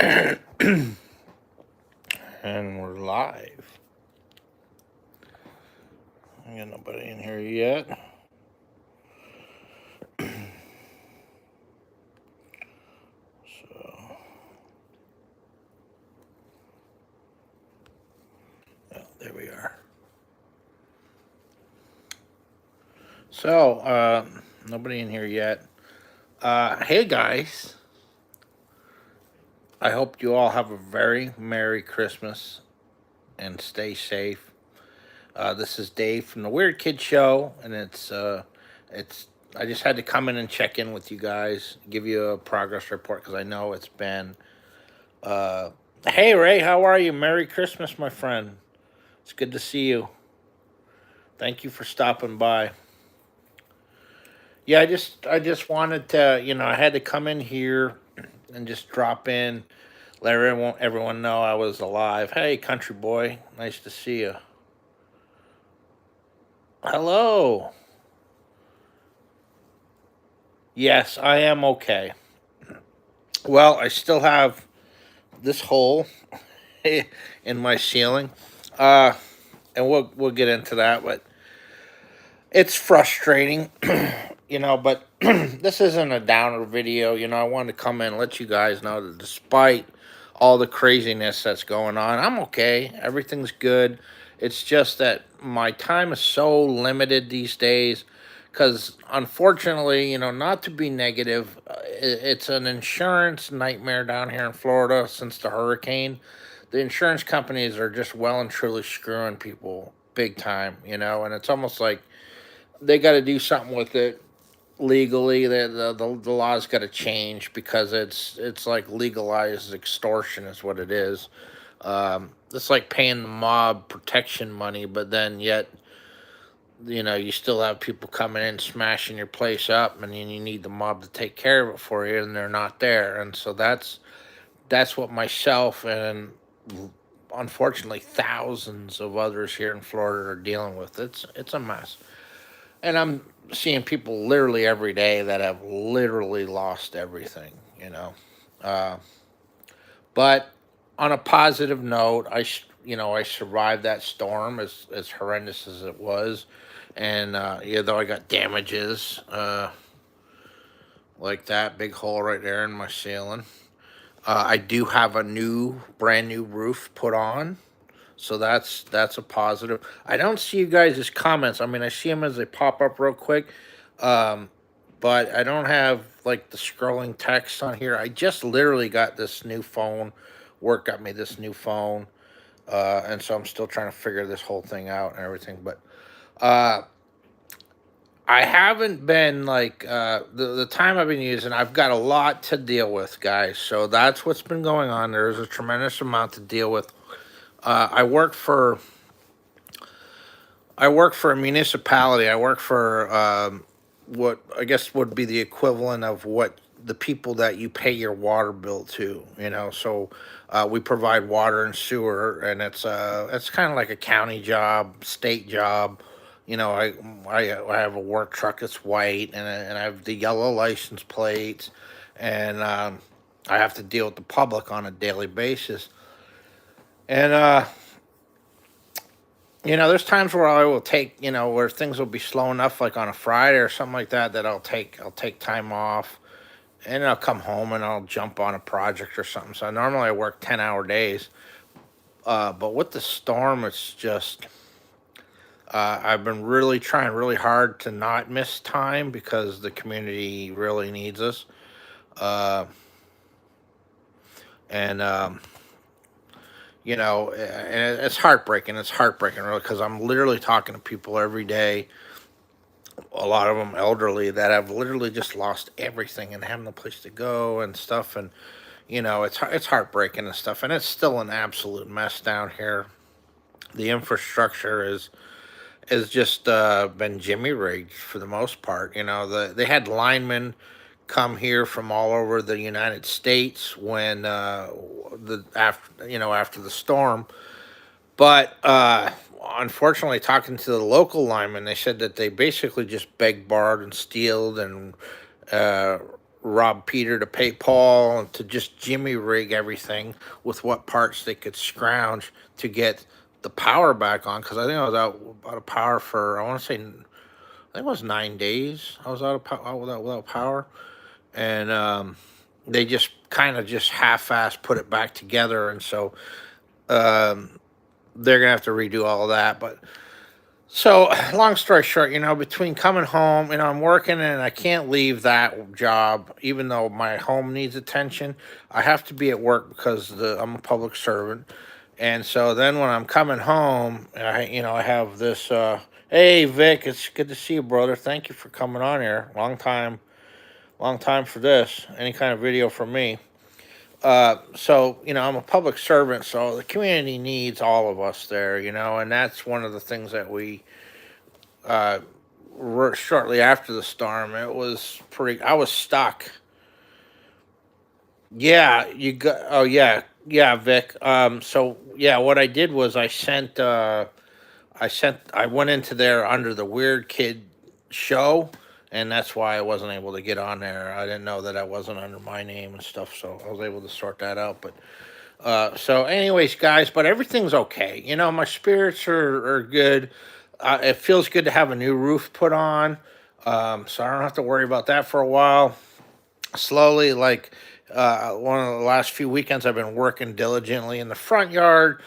And we're live. I got nobody in here yet. So, there we are. So, nobody in here yet. Hey guys. I hope you all have a very Merry Christmas and stay safe. This is Dave from the Weird Kid Show, and it's. I just had to come in and check in with you guys, give you a progress report because I know it's been. Uh, hey Ray, how are you? Merry Christmas, my friend. It's good to see you. Thank you for stopping by. Yeah, I just wanted to, I had to come in here and just drop in, let everyone know I was alive. Hey, country boy, nice to see you. Hello. Yes, I am okay. Well, I still have this hole in my ceiling, uh, and we'll get into that, but it's frustrating, But this isn't a downer video. I wanted to come in and let you guys know that despite all the craziness that's going on, I'm okay. Everything's good. It's just that my time is so limited these days because, unfortunately, not to be negative, it's an insurance nightmare down here in Florida since the hurricane. The insurance companies are just well and truly screwing people big time, and it's almost like they got to do something with it legally. The law's got to change because it's like legalized extortion is what it is. It's like paying the mob protection money, but then yet you still have people coming in smashing your place up, and then you need the mob to take care of it for you, and they're not there, and so that's what myself and unfortunately thousands of others here in Florida are dealing with. It's a mess. And I'm seeing people literally every day that have literally lost everything. Uh, but on a positive note, I survived that storm as horrendous as it was, and though I got damages like that big hole right there in my ceiling, I do have a brand new roof put on. So that's a positive. I don't see you guys' comments. I mean, I see them as they pop up real quick, um, but I don't have like the scrolling text on here. I just literally got this new phone. Work got me this new phone, and so I'm still trying to figure this whole thing out and everything. But uh, I haven't been like the time I've been using. I've got a lot to deal with, guys. So that's what's been going on. There's a tremendous amount to deal with. Uh, I work for I work for a municipality. I work for what I guess would be the equivalent of what the people that you pay your water bill to. So we provide water and sewer, and it's kind of like a county job, state job. I have a work truck that's white, and I have the yellow license plates, and I have to deal with the public on a daily basis. And there's times where I will take, where things will be slow enough, like on a Friday or something like that, that I'll take time off, and I'll come home and I'll jump on a project or something. So normally I work 10-hour days, but with the storm, it's just I've been really trying really hard to not miss time because the community really needs us, uh, and and it's heartbreaking. It's heartbreaking, really, because I'm literally talking to people every day, a lot of them elderly, that have literally just lost everything and have no place to go and stuff. And it's heartbreaking and stuff, and it's still an absolute mess down here. The infrastructure is just been jimmy rigged for the most part. They had linemen come here from all over the United States when after the storm. But unfortunately, talking to the local linemen, they said that they basically just begged, borrowed, and stealed, and uh, rob Peter to pay Paul and to just jimmy rig everything with what parts they could scrounge to get the power back on. Because I think I was out of power for, I want to say, I think it was 9 days. I was out without power. And they just kind of just half-ass put it back together. And so um, they're going to have to redo all of that. But so, long story short, between coming home, I'm working and I can't leave that job, even though my home needs attention. I have to be at work because I'm a public servant. And so then when I'm coming home, I have this. Hey, Vic, it's good to see you, brother. Thank you for coming on here. Long time for this. Any kind of video from me. So I'm a public servant, so the community needs all of us there, and that's one of the things that we uh, shortly after the storm. It was pretty. I was stuck. Yeah, you got. Oh yeah, yeah, Vic. So yeah, what I did was I went into there under the Weird Kid show, and that's why I wasn't able to get on there. I didn't know that I wasn't under my name and stuff, so I was able to sort that out. But so, anyways, guys, but everything's okay. My spirits are good. It feels good to have a new roof put on, so I don't have to worry about that for a while. Slowly, like one of the last few weekends, I've been working diligently in the front yard.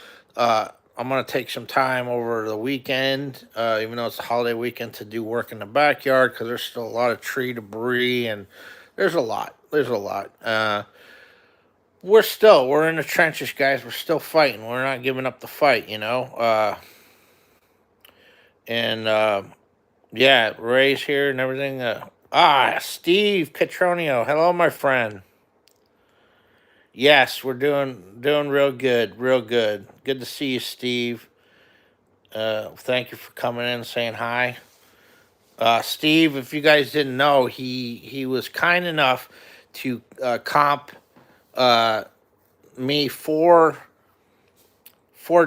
I'm gonna take some time over the weekend, even though it's a holiday weekend, to do work in the backyard because there's still a lot of tree debris and there's a lot. There's a lot. We're in the trenches, guys. We're still fighting. We're not giving up the fight, and yeah, Ray's here and everything. Steve Petronio. Hello, my friend. Yes, we're doing real good, real good. Good to see you, Steve. Thank you for coming in and saying hi. Steve, if you guys didn't know, he was kind enough to comp uh, me four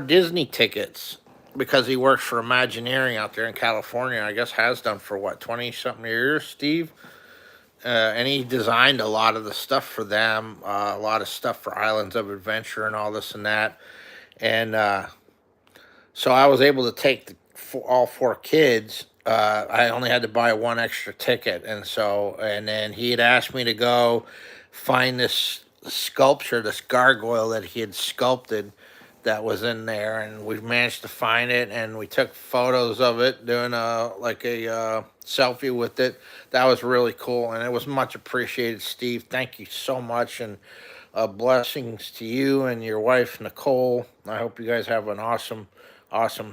Disney tickets because he works for Imagineering out there in California. I guess has done for what 20 something years, Steve. And he designed a lot of the stuff for them, a lot of stuff for Islands of Adventure and all this and that. And so I was able to take all four kids. I only had to buy one extra ticket, and then he had asked me to go find this sculpture, this gargoyle that he had sculpted that was in there, and we managed to find it, and we took photos of it, doing a selfie with it. That was really cool, and it was much appreciated, Steve. Thank you so much, and blessings to you and your wife Nicole. I hope you guys have an awesome,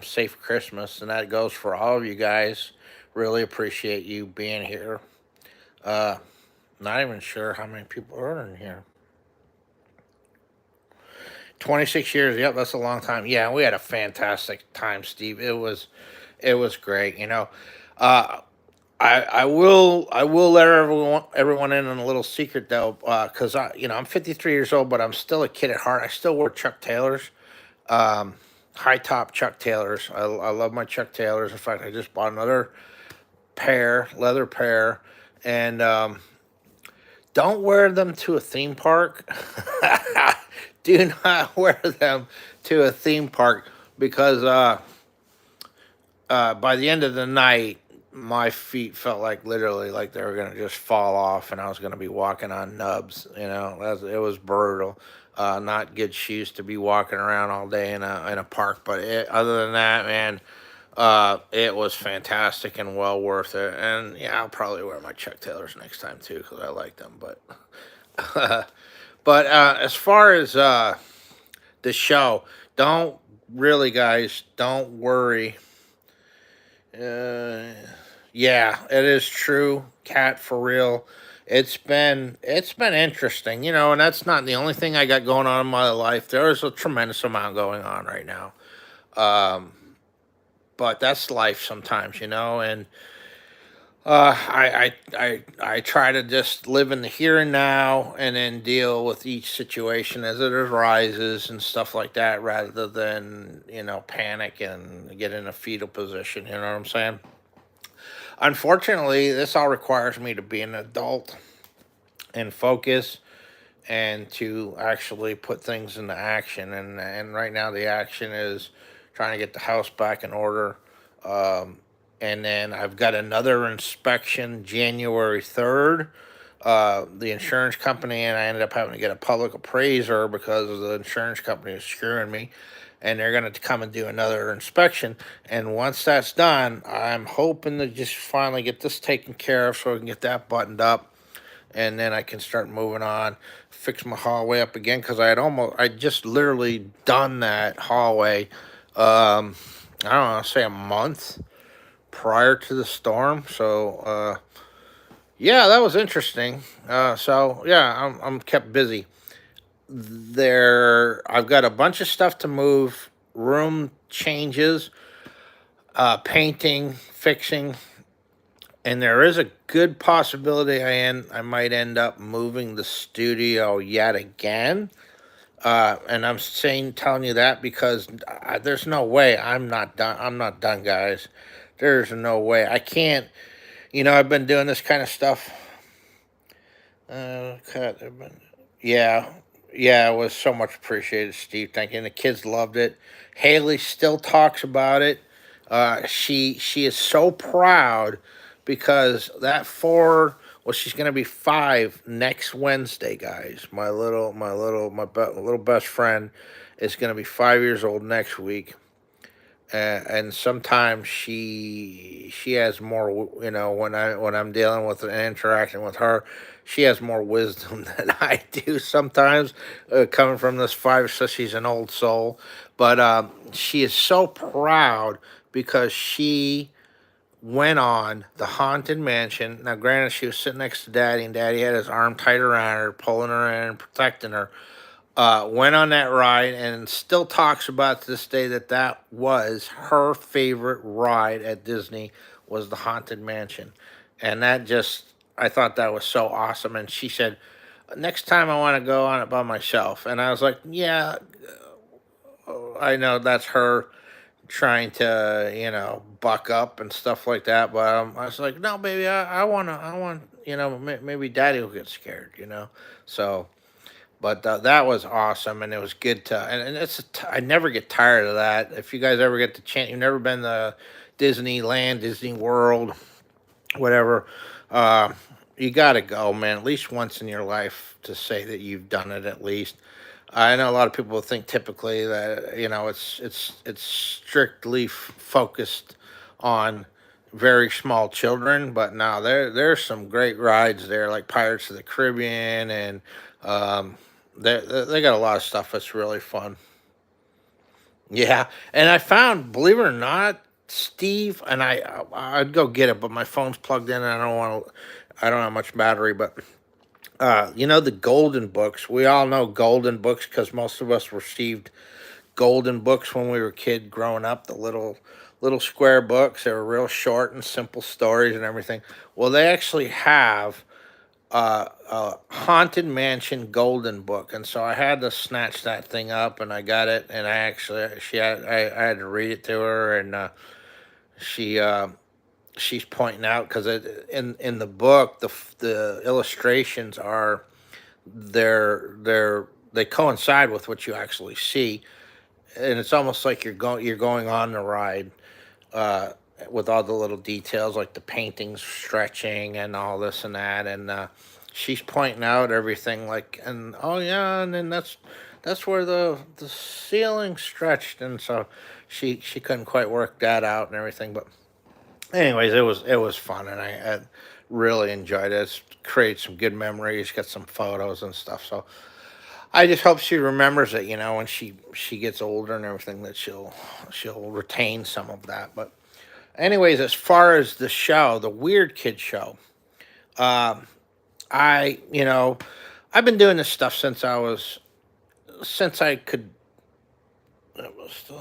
safe Christmas, and that goes for all of you guys. Really appreciate you being here. Uh, Not even sure how many people are in here. 26 years. Yep, that's a long time. Yeah, we had a fantastic time, Steve. It was great. Uh, I will let everyone in on a little secret though, because I'm 53 years old, but I'm still a kid at heart. I still wear Chuck Taylors, um, high top Chuck Taylors. I love my Chuck Taylors. In fact, I just bought another leather pair, and don't wear them to a theme park. Do not wear them to a theme park because by the end of the night, my feet felt like literally like they were gonna just fall off, and I was gonna be walking on nubs. It was brutal. Not good shoes to be walking around all day in a park, but other than that, man, it was fantastic and well worth it. And yeah, I'll probably wear my Chuck Taylors next time too because I like them. But but as far as the show, don't really, guys, don't worry. Uh, yeah, it is true, Cat, for real. It's been interesting, and that's not the only thing I got going on in my life. There is a tremendous amount going on right now. Um, but that's life sometimes, and I try to just live in the here and now, and then deal with each situation as it arises and stuff like that, rather than panic and get in a fetal position. You know what I'm saying? Unfortunately, this all requires me to be an adult, and focus and to actually put things into action. And right now the action is trying to get the house back in order. Um, and then I've got another inspection January 3rd. The insurance company and I ended up having to get a public appraiser because the insurance company was screwing me. And they're going to come and do another inspection. And once that's done, I'm hoping to just finally get this taken care of so I can get that buttoned up, and then I can start moving on, fix my hallway up again because I just literally done that hallway. I don't know, say a month prior to the storm. So yeah, that was interesting. So yeah, I'm kept busy. I've got a bunch of stuff to move, room changes, painting, fixing, and there is a good possibility I might end up moving the studio yet again. And I'm telling you that because there's no way I'm not done. I'm not done, guys. There's no way I can't. I've been doing this kind of stuff. Cut. Yeah, yeah, it was so much appreciated, Steve. Thank you. And the kids loved it. Haley still talks about it. She is so proud because that four. Well, she's gonna be 5 next Wednesday, guys. My little best friend is gonna be 5 years old next week, and sometimes she has more. When I'm dealing with and interacting with her, she has more wisdom than I do sometimes, coming from this 5. So she's an old soul, but she is so proud because she went on the Haunted Mansion. Now, granted, she was sitting next to Daddy, and Daddy had his arm tight around her, pulling her in and protecting her. Went on that ride and still talks about to this day that was her favorite ride at Disney, was the Haunted Mansion. And I thought that was so awesome. And she said, next time I want to go on it by myself. And I was like, yeah, I know that's her trying to, buck up and stuff like that. But I was like, no, baby, I want, maybe Daddy will get scared. So, but that was awesome, and it was good to, and I never get tired of that. If you guys ever get the chance, you've never been to Disneyland, Disney World, whatever, uh, you got to go, man, at least once in your life to say that you've done it at least. I know a lot of people think typically that it's strictly focused on very small children, but now there's some great rides there like Pirates of the Caribbean, and um, they got a lot of stuff that's really fun. Yeah, and I found, believe it or not, Steve, and I'd go get it, but my phone's plugged in, and I don't have much battery, but the golden books. We all know golden books because most of us received golden books when we were kid growing up. The little square books. They were real short and simple stories and everything. Well, they actually have a Haunted Mansion golden book, and so I had to snatch that thing up, and I got it, and I had to read it to her, and she she's pointing out because in the book the illustrations are they coincide with what you actually see, and it's almost like you're going on the ride, uh, with all the little details like the paintings stretching and all this and that, and she's pointing out everything like, and oh yeah, and then that's where the ceiling stretched, and so she couldn't quite work that out and everything, but anyways, it was fun, and I really enjoyed it. It's created some good memories, got some photos and stuff. So I just hope she remembers it, when she gets older and everything, that she'll retain some of that. But anyways, as far as the show, the Weird Kid show, um, I've been doing this stuff since I could. It was,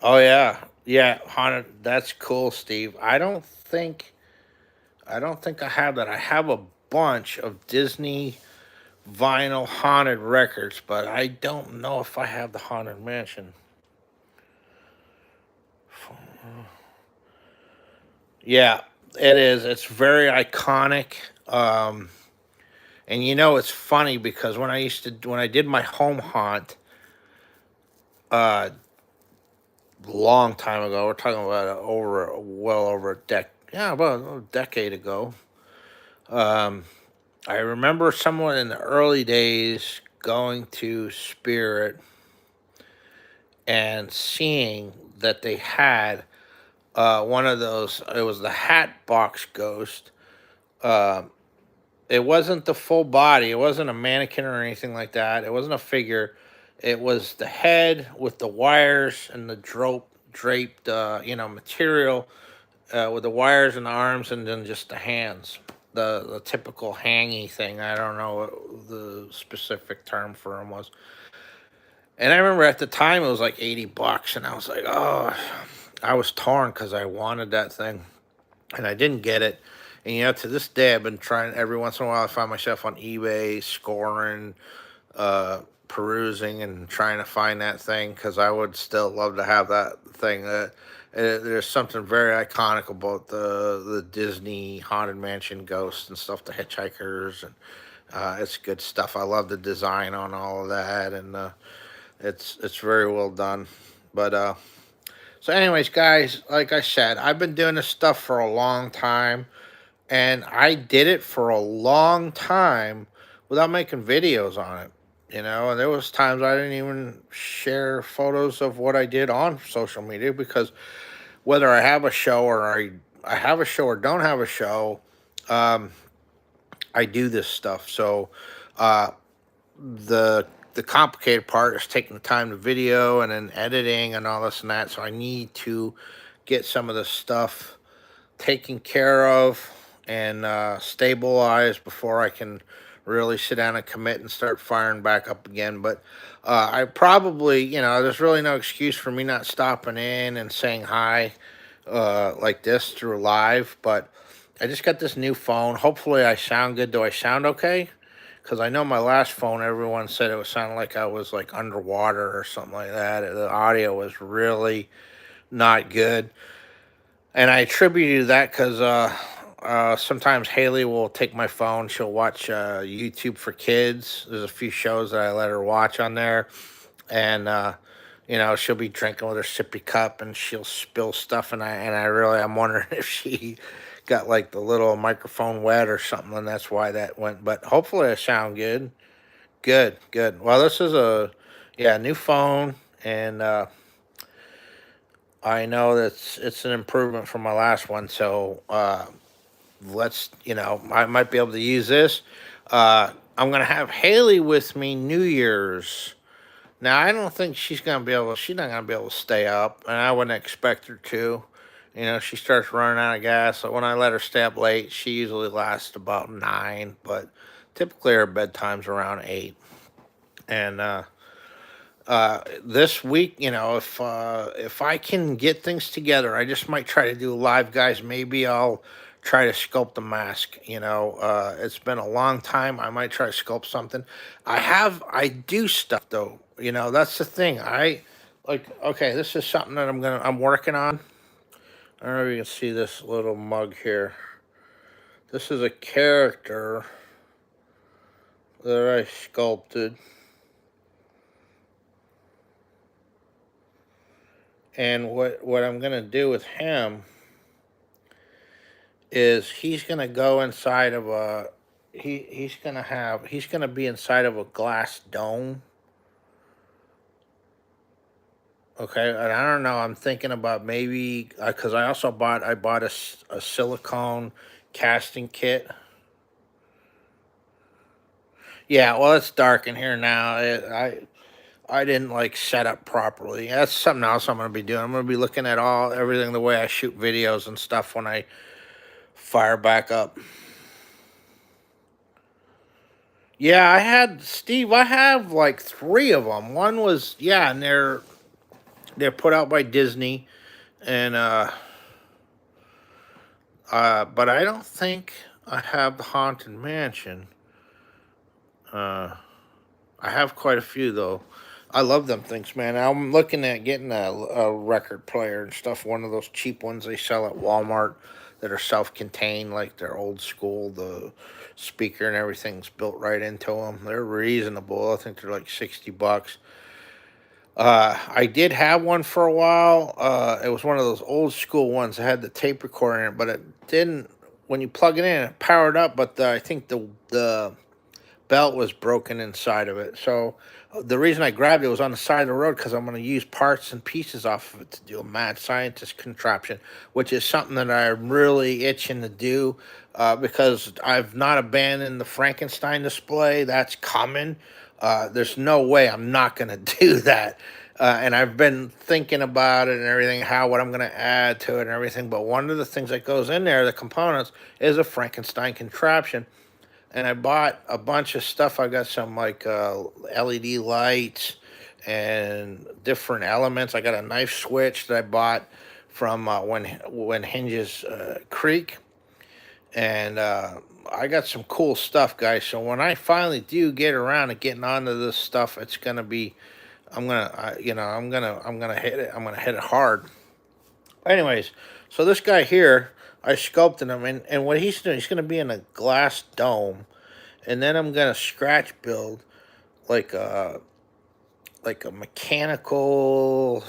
oh yeah, yeah, haunted. That's cool, Steve. I don't think I have that. I have a bunch of Disney vinyl haunted records, but I don't know if I have the Haunted Mansion. Yeah, it is. It's very iconic. Um, And it's funny because when I did my home haunt, uh, long time ago, we're talking about well over yeah, about a decade ago. Um, I remember someone in the early days going to Spirit and seeing that they had one of those. It was the Hat Box Ghost. Um, it wasn't the full body. It wasn't a mannequin or anything like that. It wasn't a figure. It was the head with the wires and the draped, material with the wires and the arms, and then just the hands. The typical hangy thing. I don't know what the specific term for him was. And I remember at the time it was like $80, and I was like, oh, I was torn because I wanted that thing, and I didn't get it. And to this day, I've been trying. Every once in a while, I find myself on eBay scoring, uh, perusing, and trying to find that thing because I would still love to have that thing. There's something very iconic about the Disney Haunted Mansion ghosts and stuff, the hitchhikers, and it's good stuff. I love the design on all of that, and it's very well done. But so, anyways, guys, like I said, I've been doing this stuff for a long time, and I did it for a long time without making videos on it. And there was times I didn't even share photos of what I did on social media because whether I have a show or I have a show or don't have a show, um, I do this stuff. So uh, the complicated part is taking the time to video and then editing and all this and that. So I need to get some of the stuff taken care of and stabilized before I can really sit down and commit and start firing back up again. But I probably, there's really no excuse for me not stopping in and saying hi like this through live. But I just got this new phone. Hopefully, I sound good. Do I sound okay? Because I know my last phone, everyone said it was sounding like I was like underwater or something like that. The audio was really not good, and I attributed that because sometimes Haley will take my phone. She'll watch YouTube for kids. There's a few shows that I let her watch on there, and she'll be drinking with her sippy cup, and she'll spill stuff, and I'm wondering if she got like the little microphone wet or something, and that's why that went. But hopefully, I sound good. Good, good. Well, this is a new phone, and I know that it's an improvement from my last one. So I might be able to use this. I'm gonna have Haley with me New Year's. Now I don't think she's gonna be able. She's not gonna be able to stay up, and I wouldn't expect her to. She starts running out of gas. So when I let her stay up late, she usually lasts about 9, but typically her bedtime's around 8. And this week, if I can get things together, I just might try to do live, guys. Maybe I'll try to sculpt the mask. It's been a long time. I might try to sculpt something. I do stuff though. That's the thing. Okay, this is something that I'm working on. I don't know if you can see this little mug here. This is a character that I sculpted. And what I'm gonna do with him is he's gonna go inside of he's gonna be inside of a glass dome. Okay, and I don't know. I'm thinking about maybe because I bought a silicone casting kit. Yeah, well, it's dark in here now. I didn't like set up properly. That's something else I'm gonna be doing. I'm gonna be looking at everything the way I shoot videos and stuff when I fire back up. Yeah, I have like 3 of them. One was and they're put out by Disney, and but I don't think I have the Haunted Mansion. Uh, I have quite a few though. I love them things, man. I'm looking at getting a record player and stuff. One of those cheap ones they sell at Walmart. that are self-contained, like they're old school. The speaker and everything's built right into them. They're reasonable. I think they're like $60. I did have one for a while. It was one of those old school ones that had the tape recorder in it, but it didn't. When you plug it in, it powered up, but I think the belt was broken inside of it. So the reason I grabbed it was on the side of the road because I'm going to use parts and pieces off of it to do a mad scientist contraption, which is something that I'm really itching to do because I've not abandoned the Frankenstein display. That's coming. There's no way I'm not going to do that. And I've been thinking about it and everything, what I'm going to add to it and everything. But one of the things that goes in there, the components, is a Frankenstein contraption. And I bought a bunch of stuff. I got some like LED lights and different elements. I got a knife switch that I bought from when Hinges Creek, and I got some cool stuff, guys. So when I finally do get around to getting onto this stuff, it's gonna be, I'm gonna hit it. I'm gonna hit it hard. Anyways, so this guy here, I sculpted him, and what he's doing, he's gonna be in a glass dome, and then I'm gonna scratch build like a mechanical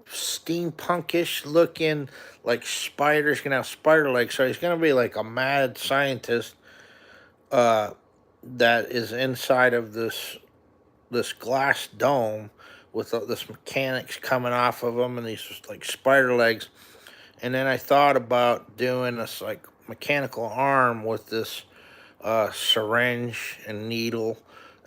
steampunkish looking like spiders gonna have spider legs. So he's gonna be like a mad scientist uh, that is inside of this glass dome with this mechanics coming off of him and these like spider legs. And then I thought about doing this like mechanical arm with this syringe and needle,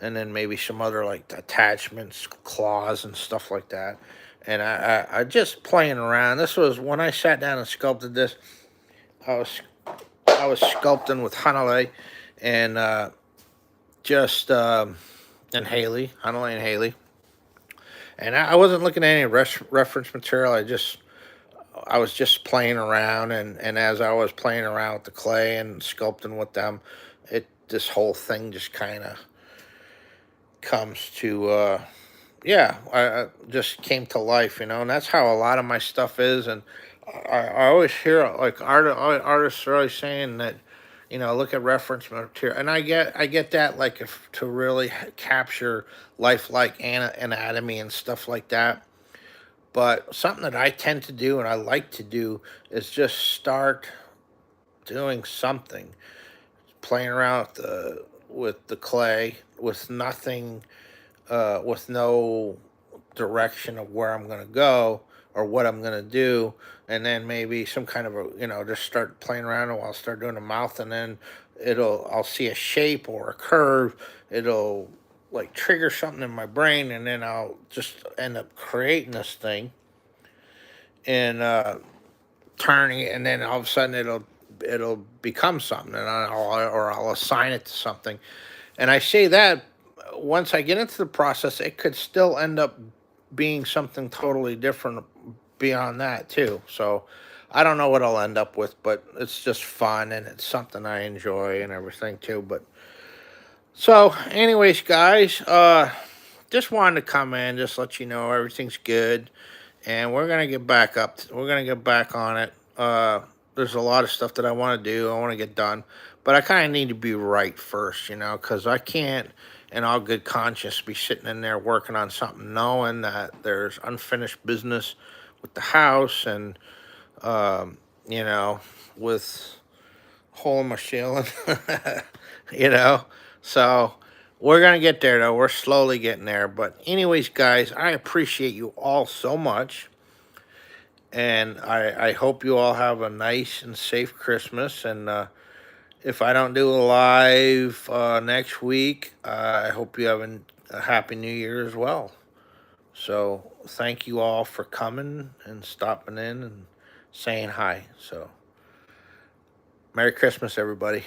and then maybe some other like attachments, claws, and stuff like that. And I just playing around. This was when I sat down and sculpted this. I was I was sculpting with Hanalei and just and Haley, Hanalei and Haley. And I wasn't looking at any reference material. I was just playing around, and as I was playing around with the clay and sculpting with them, this whole thing just kind of comes to yeah, I just came to life, and that's how a lot of my stuff is. And I always hear like artists are always saying that, look at reference material, and I get that, like, if to really capture lifelike anatomy and stuff like that. But something that I tend to do and I like to do is just start doing something, playing around with the clay, with nothing, with no direction of where I'm gonna go or what I'm gonna do, and then maybe some kind of just start playing around, and I'll start doing a mouth, and then I'll see a shape or a curve. It'll like trigger something in my brain, and then I'll just end up creating this thing and turning it, and then all of a sudden it'll become something, and I'll assign it to something. And I say that once I get into the process, it could still end up being something totally different beyond that too. So I don't know what I'll end up with, but it's just fun and it's something I enjoy and everything too. But so, anyways, guys, just wanted to come in, just let you know everything's good, and we're gonna get back up. We're gonna get back on it. There's a lot of stuff that I want to do. I want to get done, but I kind of need to be right first, because I can't, in all good conscience, be sitting in there working on something knowing that there's unfinished business with the house and, um, you know, with hole in my ceiling, you know. So we're gonna get there though. We're slowly getting there. But anyways, guys, I appreciate you all so much, and I hope you all have a nice and safe Christmas. And if I don't do a live next week, I hope you have a happy New Year as well. So thank you all for coming and stopping in and saying hi. So Merry Christmas, everybody.